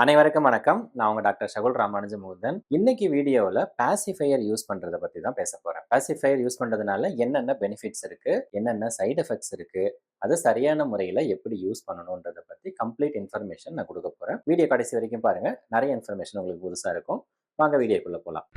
அனைவருக்கும் வணக்கம். நான் உங்க டாக்டர் ஷகுல் ராமானுஜமுகுந்தன். இன்னைக்கு வீடியோல பாசிஃபையர் யூஸ் பண்றத பத்தி தான் பேச போறேன். பாசிஃபையர் யூஸ் பண்றதுனால என்னென்ன பெனிஃபிட்ஸ் இருக்கு, என்னென்ன சைடு எஃபெக்ட்ஸ் இருக்கு, அது சரியான முறையில எப்படி யூஸ் பண்ணணும்ன்றத பத்தி கம்ப்ளீட் இன்ஃபர்மேஷன் நான் குடுக்க போறேன். வீடியோ கடைசி வரைக்கும் பாருங்க. நிறைய இன்ஃபர்மேஷன் உங்களுக்கு புதுசா இருக்கும். வாங்க வீடியோக்குள்ள போலாம்.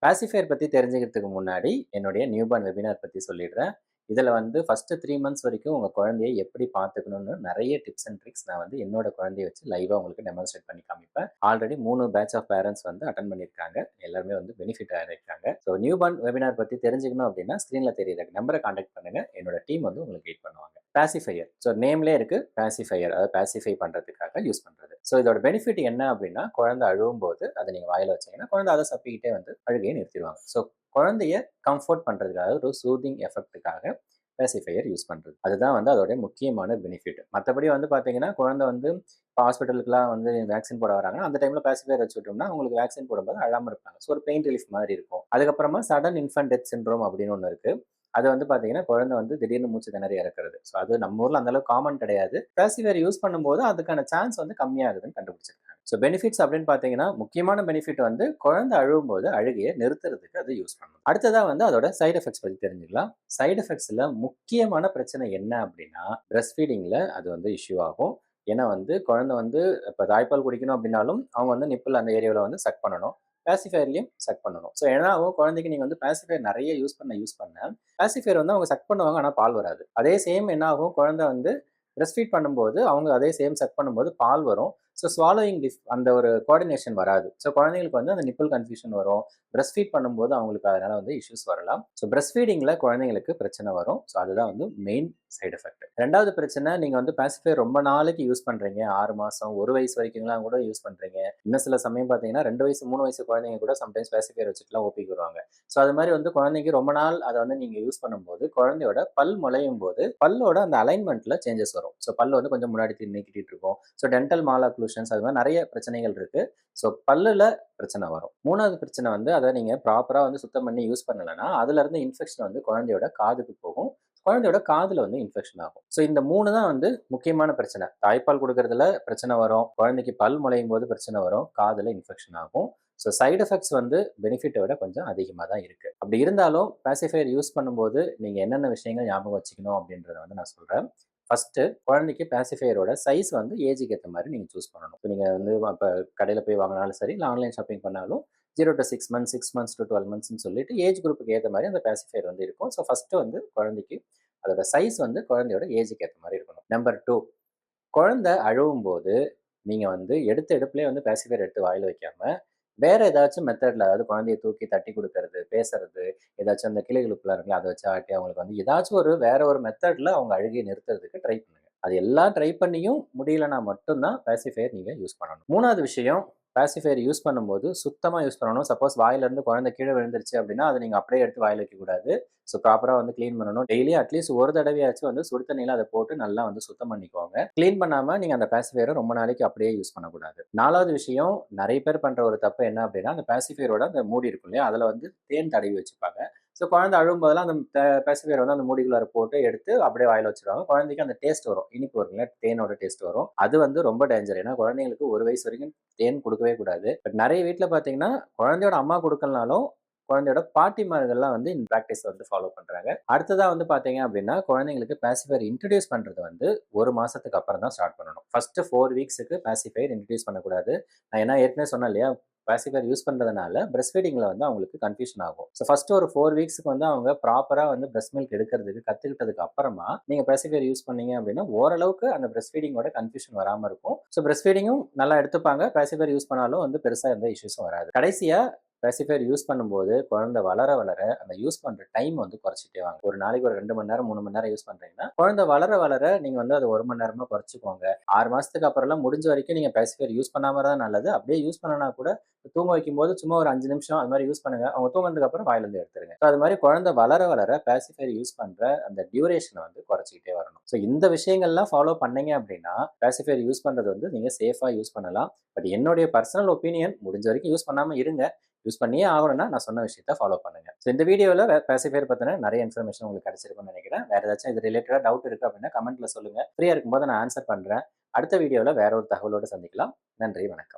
பாசிஃபையர் பத்தி தெரிஞ்சுக்கிறதுக்கு முன்னாடி என்னுடைய நியூபார்ன் வெபினார் பத்தி சொல்லிடுறேன். இதில் வந்து ஃபர்ஸ்ட் 3 மந்த்ஸ் வரைக்கும் உங்கள் குழந்தையை எப்படி பார்த்துக்கணும்னு நிறைய டிப்ஸ் அண்ட் ட்ரிக்ஸ் நான் வந்து என்னோட குழந்தைய வச்சு லைவாக உங்களுக்கு டெமான்ஸ்ட்ரேட் பண்ணி காமிப்பேன். ஆல்ரெடி 3 பேட்ச் ஆஃப் பேரண்ட்ஸ் வந்து அட்டன் பண்ணியிருக்காங்க. எல்லாருமே வந்து பெனிஃபிட் ஆகிருக்காங்க. ஸோ நியூபார்ன் வெபினார் பற்றி தெரிஞ்சுக்கணும் அப்படின்னா ஸ்க்ரீனில் தெரியுற நம்பரை கான்டாக்ட் பண்ணுங்க. என்னோட டீம் வந்து உங்களுக்கு கைட் பண்ணுவாங்க. பாசிஃபையர், ஸோ நேம்லேயே இருக்குது பாசிஃபையர், அதாவது பாசிஃபை பண்ணுறதுக்காக யூஸ் பண்ணுறது. ஸோ இதோட பெனிஃபிட் என்ன அப்படின்னா, குழந்தை அழுவும் போது அதை நீங்கள் வாயில் வச்சீங்கன்னா குழந்தை அதை சப்பிக்கிட்டே வந்து அழுகையை நிறுத்திடுவாங்க. ஸோ குழந்தைய கம்ஃபர்ட் பண்ணுறதுக்காக, ஒரு சூதிங் எஃபெக்ட்டுக்காக பேசிஃபையர் யூஸ் பண்ணுறது, அதுதான் வந்து அதோடைய முக்கியமான பெனிஃபிட். மற்றபடி வந்து பார்த்தீங்கன்னா, குழந்தை வந்து இப்போ ஹாஸ்பிட்டலுக்குலாம் வந்து வேக்சின் போட வராங்கன்னா அந்த டைமில் பேசிஃபையர் வச்சு விட்டோம்னா உங்களுக்கு வேக்சின் போடும்போது அழாமல் இருப்பாங்க. ஸோ ஒரு பெயின் ரிலீஃப் மாதிரி இருக்கும். அதுக்கப்புறமா சடன் இன்ஃபன்ட் டெத் சிண்ட்ரோம் அப்படின்னு ஒன்று இருக்குது. அது வந்து பார்த்தீங்கன்னா, குழந்தை வந்து திடீர்னு மூச்சு திணறி இறக்குறது. ஸோ அது நம்ம ஊரில் அந்தளவுக்கு காமன் கிடையாது. பேசிஃபையர் யூஸ் பண்ணும்போது அதுக்கான சான்ஸ் வந்து கம்மியாகுதுன்னு கண்டுபிடிச்சிருக்காங்க. ஸோ பெனிஃபிட்ஸ் அப்படின்னு பார்த்தீங்கன்னா, முக்கியமான பெனிஃபிட் வந்து குழந்தை அழுவும்போது அழுகையை நிறுத்துறதுக்கு அது யூஸ் பண்ணணும். அடுத்ததாக வந்து அதோட சைடு எஃபெக்ட்ஸ் பற்றி தெரிஞ்சுக்கலாம். சைடு எஃபெக்ட்ஸில் முக்கியமான பிரச்சனை என்ன அப்படின்னா, பிரஸ்ட் ஃபீடிங்கில் அது வந்து இஷ்யூ ஆகும். ஏன்னா வந்து குழந்தை வந்து இப்போ தாய்ப்பால் குடிக்கணும் அப்படின்னாலும் அவங்க வந்து நிப்பிள் அந்த ஏரியாவில் வந்து சக் பண்ணணும். பேசிஃபையர்லையும் சக் பண்ணணும். ஸோ ஏன்னாவும் குழந்தைக்கு நீங்கள் வந்து பேசிஃபையர் நிறைய யூஸ் பண்ண பேசிஃபையர் வந்து அவங்க சக் பண்ணுவாங்க, ஆனால் பால் வராது. அதே சேம் என்ன ஆகும், குழந்தை வந்து பிரஸ்ட் ஃபீட் பண்ணும்போது அவங்க அதே சேம் சக் பண்ணும்போது பால் வரும். ஸோ ஸ்வாலோயிங் அந்த ஒரு கோஆர்டினேஷன் வராது. ஸோ குழந்தைங்களுக்கு வந்து அந்த நிப்பிள் கன்ஃபியூஷன் வரும். பிரஸ்ட் ஃபீட் பண்ணும்போது அவங்களுக்கு அதனால வந்து இஷ்யூஸ் வரலாம். ஸோ பிரஸ்ட் ஃபீடிங்கில் குழந்தைங்களுக்கு பிரச்சனை வரும். ஸோ அதுதான் வந்து மெயின் சைடு எஃபெக்ட். ரெண்டாவது பிரச்சனை, நீங்கள் வந்து பாசிஃபையர் ரொம்ப நாளைக்கு யூஸ் பண்ணுறீங்க, 6 மாதம் 1 வயசு வரைக்கும்லாம் கூட யூஸ் பண்ணுறீங்க. இன்னும் சில சமயம் பார்த்தீங்கன்னா 2 வயசு 3 வயசு குழந்தைங்க கூட சம்டைம்ஸ் பாசிஃபையர் வச்சுட்டுலாம் ஓபிக்கு வருவாங்க. ஸோ அது மாதிரி வந்து குழந்தைக்கு ரொம்ப நாள் அதை வந்து நீங்கள் யூஸ் பண்ணும்போது குழந்தையோட பல் முளையும் போது பல்லோட அந்த அலைன்மெண்ட்ல சேஞ்சஸ் வரும். ஸோ பல் வந்து கொஞ்சம் முன்னாடி நீக்கிட்டு இருக்கும். ஸோ டென்டல் மாலாக்ளூஷன்ஸ் அது மாதிரி நிறைய பிரச்சனைகள் இருக்கு. ஸோ பல்லுல பிரச்சனை வரும். மூணாவது பிரச்சனை வந்து அதை நீங்க ப்ராப்பரா வந்து சுத்தம் பண்ணி யூஸ் பண்ணலைன்னா அதுல இருந்து இன்ஃபெக்ஷன் வந்து குழந்தையோட காதுக்கு போகும். குழந்தையோட காதுல வந்து இன்ஃபெக்ஷன் ஆகும். ஸோ இந்த 3 தான் வந்து முக்கியமான பிரச்சனை. தாய்ப்பால் கொடுக்கறதுல பிரச்சனை வரும், குழந்தைக்கு பல் முளையும் போது பிரச்சனை வரும், காதுல இன்ஃபெக்ஷன் ஆகும். ஸோ சைடு எஃபெக்ட்ஸ் வந்து பெனிஃபிட்டை விட கொஞ்சம் அதிகமாக தான் இருக்குது. அப்படி இருந்தாலும் பாசிஃபையர் யூஸ் பண்ணும்போது நீங்கள் என்னென்ன விஷயங்கள் ஞாபகம் வச்சுக்கணும் அப்படின்றத வந்து நான் சொல்கிறேன். ஃபஸ்ட்டு, குழந்தைக்கு பாசிஃபையரோட சைஸ் வந்து ஏஜுக்கு ஏற்ற மாதிரி நீங்கள் சூஸ் பண்ணணும். இப்போ நீங்கள் வந்து இப்போ கடையில் போய் வாங்கினாலும் சரி, இல்லை ஆன்லைன் ஷாப்பிங் பண்ணாலும் 0 to 6 months, 6 months to 12 monthsன்னு சொல்லிட்டு ஏஜ் குரூப்புக்கு ஏற்ற மாதிரி அந்த பாசிஃபையர் வந்து இருக்கும். ஸோ ஃபஸ்ட்டு வந்து குழந்தைக்கு அதோட சைஸ் வந்து குழந்தையோட ஏஜுக்கு ஏற்ற மாதிரி இருக்கணும். நம்பர் 2, குழந்தை அழுவும் போது நீங்கள் வந்து எடுப்புலேயே வந்து பாசிஃபையர் எடுத்து வாயில் வைக்காம வேற ஏதாச்சும் மெத்தட்ல, அதாவது குழந்தைய தூக்கி தட்டி கொடுக்கறது, பேசுறது, ஏதாச்சும் அந்த கிளைகளுக்குள்ள இருக்குல்ல அதை வச்சு ஆட்டி அவங்களுக்கு வந்து ஏதாச்சும் வேற ஒரு மெத்தட்ல அவங்க அழுகையை நிறுத்துறதுக்கு ட்ரை பண்ணுங்க. அது எல்லாம் ட்ரை பண்ணியும் முடியலன்னா மட்டும்தான் பாசிஃபையர் நீங்க யூஸ் பண்ணணும். மூணாவது விஷயம், பாசிஃபையர் யூஸ் பண்ணும்போது சுத்தமாக யூஸ் பண்ணணும். சப்போஸ் வாயிலிருந்து குழந்தை கீழே விழுந்துருச்சு அப்படின்னா அதை நீங்கள் அப்படியே எடுத்து வாயில் வைக்கக்கூடாது. ஸோ ப்ராப்பராக வந்து க்ளீன் பண்ணணும். டெய்லி அட்லீஸ்ட் ஒரு தடவையாச்சும் வந்து சுடு தண்ணியில் அதை போட்டு நல்லா வந்து சுத்தம் பண்ணிக்கோங்க. க்ளீன் பண்ணாமல் நீங்கள் அந்த பாசிஃபையரை ரொம்ப நாளைக்கு அப்படியே யூஸ் பண்ணக்கூடாது. நாலாவது விஷயம், நிறைய பேர் பண்ணுற ஒரு தப்பு என்ன அப்படின்னா, அந்த பாசிஃபையரோட அந்த மூடி இருக்கும் இல்லையா, அதில் வந்து தேன் தடவி வச்சுப்பாங்க. ஸோ குழந்தை அழும் போதெல்லாம் அந்த பாசிஃபையர் வந்து அந்த மூடிக்குள்ளார போட்டு எடுத்து அப்படியே வாயில் வச்சிருவாங்க. குழந்தைக்கு அந்த டேஸ்ட் வரும், இனிப்பு வருங்களா, தேனோட டேஸ்ட் வரும். அது வந்து ரொம்ப டேஞ்சர். ஏன்னா குழந்தைங்களுக்கு 1 வயசு வரைக்கும் தேன் கொடுக்கவே கூடாது. பட் நிறைய வீட்டில் பார்த்தீங்கன்னா குழந்தையோட அம்மா கொடுக்கலனாலும் குழந்தையோட பாட்டிமார்கள்லாம் வந்து இந்த ப்ராக்டிஸ் வந்து ஃபாலோ பண்ணுறாங்க. அடுத்ததாக வந்து பார்த்தீங்க அப்படின்னா, குழந்தைங்களுக்கு பாசிஃபையர் இன்ட்ரடியூஸ் பண்ணுறது வந்து 1 மாதத்துக்கு அப்புறம் தான் ஸ்டார்ட் பண்ணணும். ஃபர்ஸ்ட் 4 வீக்ஸுக்கு பாசிஃபையர் இன்ட்ரடியூஸ் பண்ணக்கூடாது. நான் ஏன்னா ஏற்கனவே சொன்னேன் இல்லையா, பாசிஃபையர் யூஸ் பண்ணுறதுனால பிரஸ்ட் ஃபீடிங்கில் வந்து அவங்களுக்கு கன்ஃபியூஷன் ஆகும். ஸோ ஃபர்ஸ்ட் ஒரு 4 வீக்ஸுக்கு வந்து அவங்க ப்ராப்பராக வந்து பிரஸ்ட் மில்க் எடுக்கிறதுக்கு கற்றுக்கிட்டதுக்கு அப்புறமா நீங்கள் பாசிஃபையர் யூஸ் பண்ணீங்க அப்படின்னா ஓரளவுக்கு அந்த பிரஸ்ட் ஃபீடிங்கோட கன்ஃபியூஷன் வராமல் இருக்கும். ஸோ பிரஸ்ட் ஃபீடிங்கும் நல்லா எடுத்துப்பாங்க. பாசிஃபையர் யூஸ் பண்ணாலும் வந்து பெருசாக எந்த இஷ்யூஸும் வராது. கடைசியாக பாசிஃபையர் யூஸ் பண்ணும்போது குழந்தை வளர வளர அந்த யூஸ் பண்ணுற டைம் வந்து குறைச்சிட்டே வாங்க. ஒரு நாளைக்கு ஒரு 2 மணி நேரம் 3 மணி நேரம் யூஸ் பண்ணுறீங்கன்னா குழந்தை வளர வளர நீங்கள் வந்து அது 1 மணி நேரமாக குறைச்சிக்கோங்க. 6 மாதத்துக்கு அப்புறம்லாம் முடிஞ்ச வரைக்கும் நீங்கள் பாசிஃபையர் யூஸ் பண்ணாமல் தான் நல்லது. அப்படியே யூஸ் பண்ணனா கூட தூங்க வைக்கும்போது சும்மா ஒரு 5 நிமிஷம் அது மாதிரி யூஸ் பண்ணுங்க. அவங்க தூங்கினதுக்கு அப்புறம் வாயிலிருந்து எடுத்துருங்க. ஸோ அது மாதிரி குழந்தை வளர வளர பாசிஃபையர் யூஸ் பண்ற அந்த டியூரேஷனை வந்து குறைச்சிக்கிட்டே வரணும். ஸோ இந்த விஷயங்கள்லாம் ஃபாலோ பண்ணீங்க அப்படின்னா பாசிஃபையர் யூஸ் பண்றது வந்து நீங்க சேஃபா யூஸ் பண்ணலாம். பட் என்னுடைய பர்சனல் ஒப்பீனியன், முடிஞ்ச வரைக்கும் யூஸ் பண்ணாம இருங்க. யூஸ் பண்ணியே ஆகணும்னா நான் சொன்ன விஷயத்த ஃபாலோ பண்ணுங்க. ஸோ இந்த வீடியோல பேசிஃபையர் பத்தின நிறைய இன்ஃபர்மேஷன் உங்களுக்கு கிடைச்சிருக்கும்னு நினைக்கிறேன். வேற ஏதாச்சும் இது ரிலேட்டடா டவுட் இருக்கு அப்படின்னா கமெண்ட்ல சொல்லுங்க. ஃப்ரீயா இருக்கும்போது நான் ஆன்சர் பண்றேன். அடுத்த வீடியோல வேற ஒரு தகவலோட சந்திக்கலாம். நன்றி, வணக்கம்.